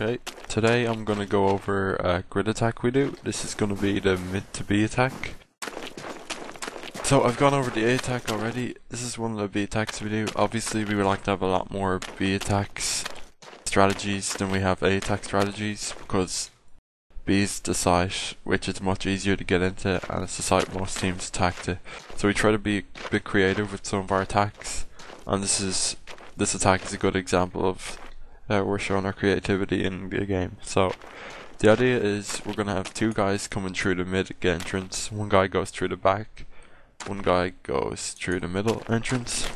Okay, today I'm going to go over a grid attack we do. This is going to be the mid to B attack. So I've gone over the A attack already. This is one of the B attacks we do. Obviously we would like to have a lot more B attacks strategies than we have A attack strategies, because B is the site which is much easier to get into, and it's the site most teams attack to. So we try to be a bit creative with some of our attacks, and this attack is a good example of we're showing our creativity in the game. So the idea is we're going to have two guys coming through the mid entrance. One guy goes through the back, one guy goes through the middle entrance,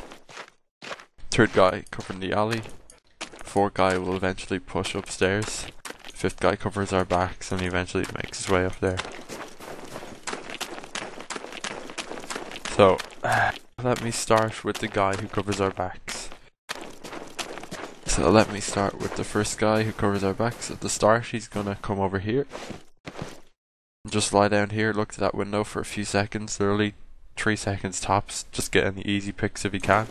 third guy covering the alley, fourth guy will eventually push upstairs, fifth guy covers our backs, and he eventually makes his way up there. So let me start with the guy who covers our backs. So let me start with the first guy who covers our backs. At the start, he's gonna come over here, just lie down here, look to that window for a few seconds, literally 3 seconds tops, just get any easy picks if he can.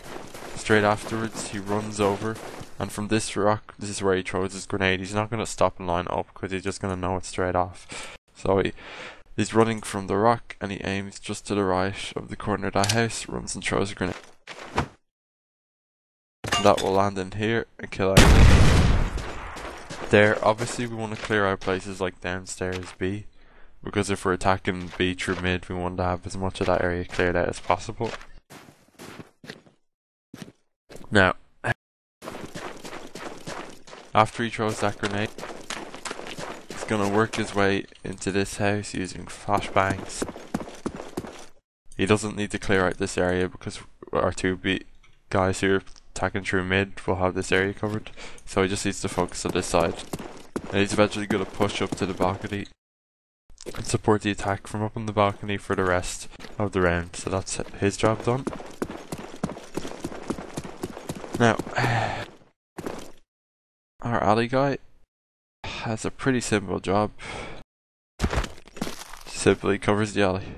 Straight afterwards, he runs over, and from this rock, this is where he throws his grenade. He's not gonna stop and line up, because he's just gonna know it straight off. So he's running from the rock, and he aims just to the right of the corner of that house, runs and throws a grenade. That will land in here and kill anyone. There, obviously we want to clear out places like downstairs B, because if we're attacking B through mid, we want to have as much of that area cleared out as possible. Now, after he throws that grenade, he's going to work his way into this house using flashbangs. He doesn't need to clear out this area because our two B guys who are attacking through mid will have this area covered, so he just needs to focus on this side, and he's eventually going to push up to the balcony and support the attack from up on the balcony for the rest of the round. So that's his job done. Now our alley guy has a pretty simple job. Simply covers the alley.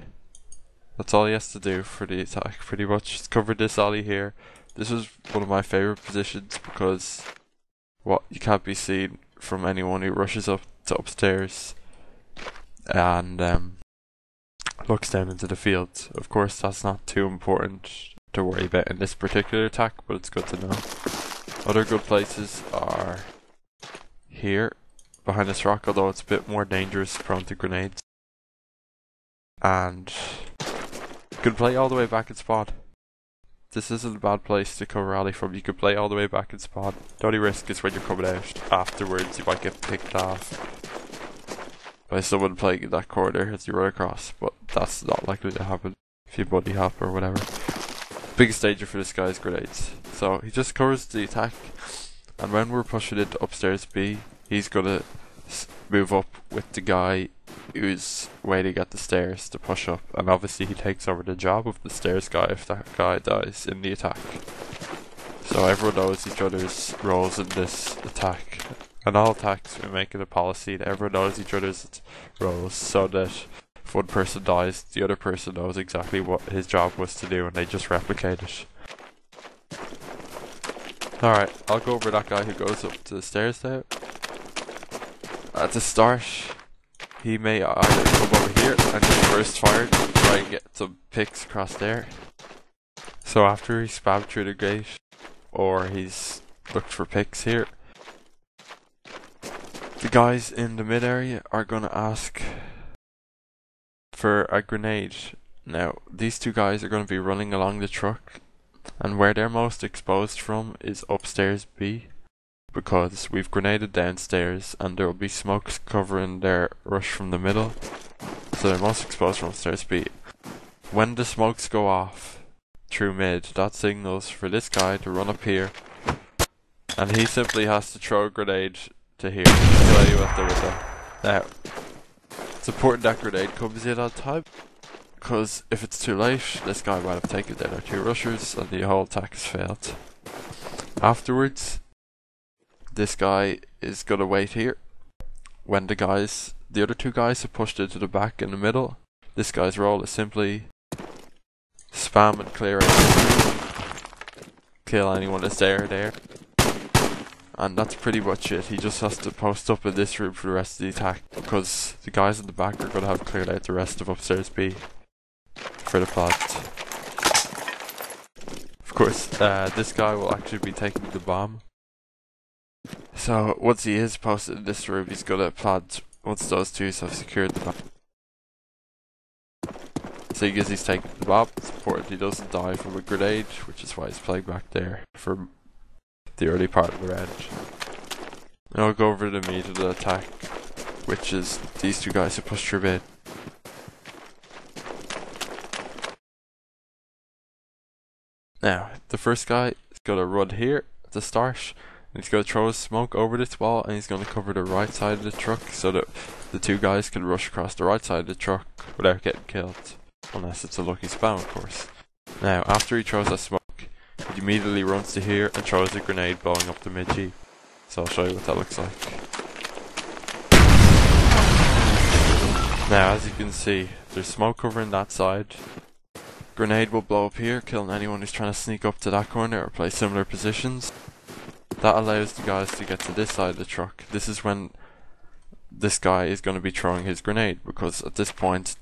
That's all he has to do for the attack, pretty much. Just cover this alley here. This is one of my favourite positions because you can't be seen from anyone who rushes up to upstairs and looks down into the field. Of course, that's not too important to worry about in this particular attack, but it's good to know. Other good places are here, behind this rock, although it's a bit more dangerous, prone to grenades. And you can play all the way back in spawn. This isn't a bad place to cover alley from. You can play all the way back in spawn. The only risk is when you're coming out afterwards, you might get picked off by someone playing in that corner as you run across, but that's not likely to happen if you buddy hop or whatever. Biggest danger for this guy is grenades. So he just covers the attack, and when we're pushing into upstairs B, he's gonna move up with the guy who's waiting at the stairs to push up, and obviously he takes over the job of the stairs guy if that guy dies in the attack. So everyone knows each other's roles in this attack, and all attacks we make it a policy that everyone knows each other's roles, so that if one person dies, the other person knows exactly what his job was to do and they just replicate it. Alright, I'll go over that guy who goes up to the stairs now. At the start, he may either come over here and just burst fire and try and get some picks across there. So after he spammed through the gate, or he's looked for picks here, the guys in the mid area are going to ask for a grenade. Now, these two guys are going to be running along the truck, and where they're most exposed from is upstairs B, because we've grenaded downstairs and there will be smokes covering their rush from the middle, so they're most exposed from upstairs B. When the smokes go off through mid, that signals for this guy to run up here, and he simply has to throw a grenade to here to kill anyone at the window. Now, it's important that grenade comes in on time, because if it's too late, this guy might have taken down our two rushers and the whole attack has failed. Afterwards, this guy is gonna wait here. When the other two guys have pushed into the back in the middle, this guy's role is simply spam and clear out. Kill anyone that's there. and that's pretty much it. He just has to post up in this room for the rest of the attack, because the guys in the back are going to have cleared out the rest of upstairs B for the plant. Of course, this guy will actually be taking the bomb. So once he is posted in this room, he's going to plant once those two have secured the bomb. Seeing as he's taking the bomb, it's important he doesn't die from a grenade, which is why he's playing back there for the early part of the round. And I'll go over to the meat of the attack, which is these two guys who push through mid. Now, the first guy is going to run here at the start, and he's going to throw his smoke over this wall, and he's going to cover the right side of the truck so that the two guys can rush across the right side of the truck without getting killed. Unless it's a lucky spam, of course. Now, after he throws that smoke, he immediately runs to here and throws a grenade blowing up the mid Jeep. So I'll show you what that looks like. Now, as you can see, there's smoke covering that side. Grenade will blow up here, killing anyone who's trying to sneak up to that corner or play similar positions. That allows the guys to get to this side of the truck. This is when this guy is going to be throwing his grenade, because at this point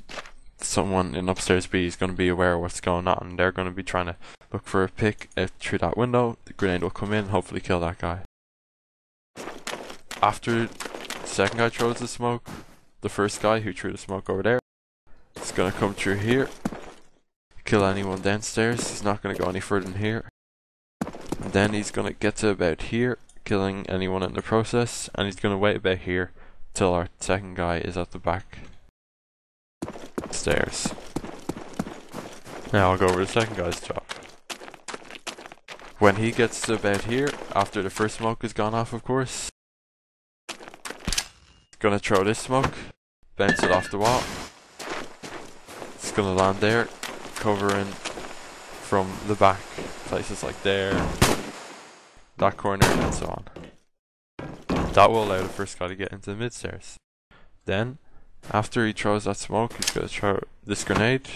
someone in upstairs B is going to be aware of what's going on, and they're going to be trying to look for a pick out through that window. The grenade will come in and hopefully kill that guy. After the second guy throws the smoke, the first guy who threw the smoke over there is going to come through here, kill anyone downstairs. He's not going to go any further than here. And then he's going to get to about here, killing anyone in the process, and he's going to wait about here till our second guy is at the back stairs. Now I'll go over the second guy's job. When he gets to about here, after the first smoke has gone off, of course, he's going to throw this smoke, bounce it off the wall. It's going to land there, covering from the back, places like there, that corner, and so on. That will allow the first guy to get into the mid stairs. Then, after he throws that smoke, he's going to throw this grenade,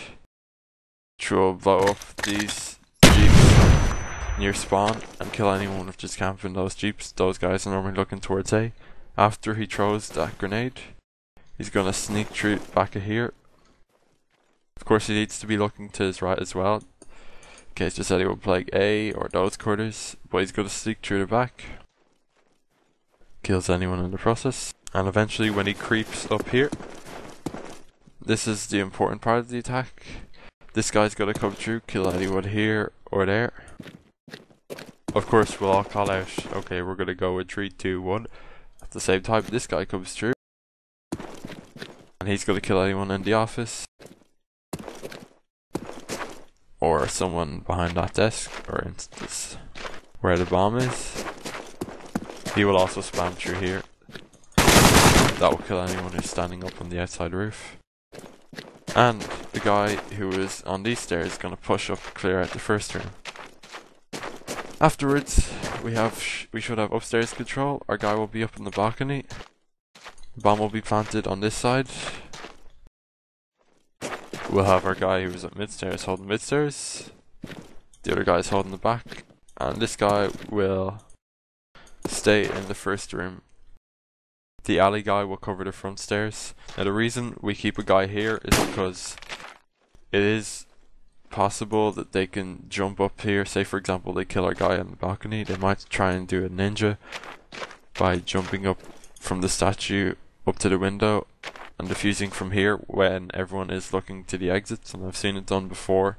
which will blow up these jeeps near spawn and kill anyone with just camping those jeeps. Those guys are normally looking towards A. After he throws that grenade, he's going to sneak through back of here. Of course, he needs to be looking to his right as well, in case there's anyone playing A or those quarters, but he's going to sneak through the back. Kills anyone in the process. And eventually when he creeps up here, this is the important part of the attack. This guy's going to come through, kill anyone here or there. Of course we'll all call out, okay, we're going to go in 3, 2, 1. At the same time this guy comes through, and he's going to kill anyone in the office, or someone behind that desk, or instance where the bomb is. He will also spam through here. That will kill anyone who's standing up on the outside roof. And the guy who is on these stairs is going to push up and clear out the first room. Afterwards, we should have upstairs control. Our guy will be up in the balcony. The bomb will be planted on this side. We'll have our guy who's at mid-stairs holding mid-stairs. The other guy is holding the back. And this guy will stay in the first room. The alley guy will cover the front stairs. Now the reason we keep a guy here is because it is possible that they can jump up here. Say for example they kill our guy on the balcony, they might try and do a ninja by jumping up from the statue up to the window and defusing from here when everyone is looking to the exits, and I've seen it done before.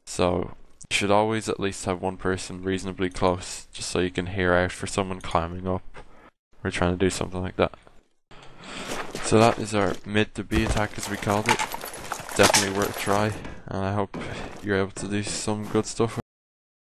So you should always at least have one person reasonably close, just so you can hear out for someone climbing up or trying to do something like that. So that is our mid to B attack, as we called it. Definitely worth a try, and I hope you're able to do some good stuff.